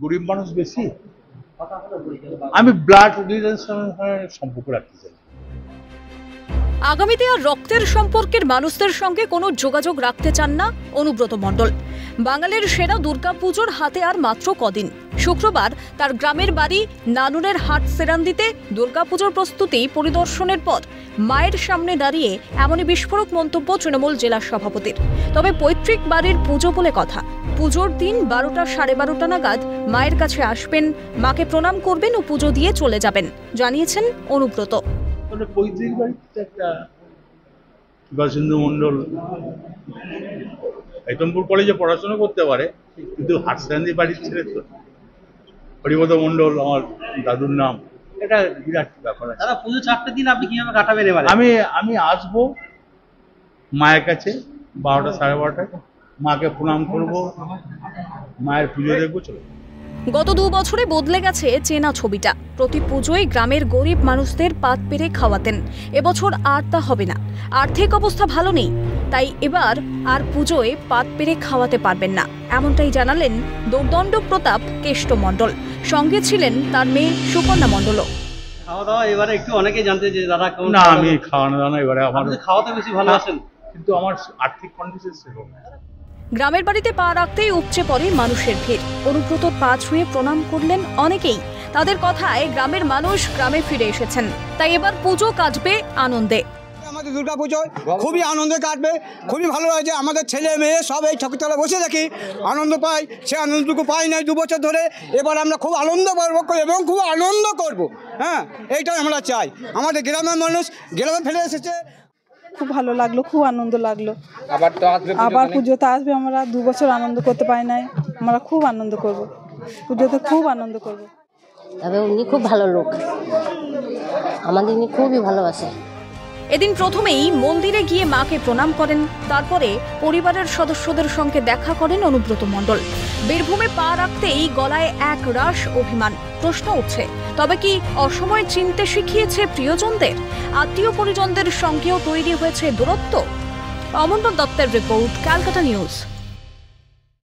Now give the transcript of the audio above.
গরিব মানুষ বেশি। আমি ব্লাড রিলেশনের সম্পর্ক রাখতে চাই। আগামীতে আর রক্তের সম্পর্কের মানুষদের সঙ্গে কোনো যোগাযোগ রাখতে চান না অনুব্রত মণ্ডল। বাঙালির সেরা দুর্গাপুজোর হাতে আর মাত্র কদিন। শুক্রবার তার গ্রামের বাড়ি নানুরের হাট সেরান্দিতে দুর্গাপুজোর প্রস্তুতি পরিদর্শনের পর মায়ের সামনে দাঁড়িয়ে এমনই বিস্ফোরক মন্তব্য তৃণমূল জেলা সভাপতির। তবে পৈতৃক বাড়ির পুজো বলে কথা। পুজোর দিন 12টা সাড়ে 12টা নাগাদ মায়ের কাছে আসবেন, মাকে প্রণাম করবেন ও পুজো দিয়ে চলে যাবেন, জানিয়েছেন অনুব্রত। পৈতৃক বাড়িতে একটা গজেন্দ্র মন্ডল একদমপুর কলেজে পড়াশোনা করতে পারে, কিন্তু হাটসান্দি বাড়ির ছেলে তো। হরিপদ মন্ডল আমার দাদুর নাম। এটা বিরাট ব্যাপার আছে। দাদা, পুজো 4টে দিন আপনি কিভাবে কাটাবেন এবারে? আমি আসবো মায়ের কাছে 12টা সাড়ে 12টায়, মাকে প্রণাম করবো, মায়ের পুজো দেখবো, চলে। গত 2 বছরে বদলে গেছে চেনা ছবিটা। প্রতি পুজোয় গ্রামের গরিব মানুষদের পাত পেরে খাওয়াতেন। এবছর আর তা হবে না। আর্থিক অবস্থা ভালো নেই, তাই এবার আর পুজোয় পাত পেরে খাওয়াতে পারবেন না, এমনটাই জানালেন দোর্দণ্ড প্রতাপ কেষ্ট মণ্ডল। সঙ্গে ছিলেন তার মেয়ে সুকন্যা মণ্ডলও। খাওয়া দাওয়া এবারে একটু অনেকে জানতে যে দাদা কেমন? না, আমি খাওয়ানো দাওয়া এবারে আমার খাওয়াতে বেশি ভালোবাসেন, কিন্তু আমার আর্থিক কন্ডিশন সেরকম। গ্রামের বাড়িতে পা রাখতেই উপচে পড়ে মানুষের ভিড়। অনুব্রতর পা ছুঁয়ে প্রণাম করলেন অনেকেই। তাদের কথায় গ্রামের মানুষ গ্রামে ফিরে এসেছেন, তাই এবার পুজো কাটবে আনন্দে। আমাদের দুর্গাপুজোয় খুবই আনন্দে কাটবে, খুবই ভালো লাগছে। আমাদের ছেলে মেয়ে সব এই ঠাকুরতলা বসে দেখি, আনন্দ পাই। সে আনন্দটুকু পাই নাই 2 বছর ধরে। এবার আমরা খুব আনন্দ পাবো এবং খুব আনন্দ করব। হ্যাঁ, এইটাই আমরা চাই। আমাদের গ্রামের মানুষ গ্রামে ফেলে এসেছে, খুব ভালো লাগলো, খুব আনন্দ লাগলো। আবার পুজোতে আসবে, আমরা 2 বছর আনন্দ করতে পারি নাই, আমরা খুব আনন্দ করব, পুজোতে খুব আনন্দ করব। তবে উনি খুব ভালো লোক, আমাদের উনি খুবই ভালোবাসে। এদিন প্রথমেই মন্দিরে গিয়ে মাকে প্রণাম করেন, তারপরে পরিবারের সদস্যদের সঙ্গে দেখা করেন অনুব্রত মণ্ডল। বীরভূমে পা রাখতেই গলায় এক রাশ অভিমান। প্রশ্ন উঠছে, তবে কি অসময়ে চিনতে শিখিয়েছে প্রিয়জনদের? আত্মীয় পরিজনদের সঙ্গেও তৈরি হয়েছে দূরত্ব? অমরনাথ দত্তের রিপোর্ট, ক্যালকাটা নিউজ।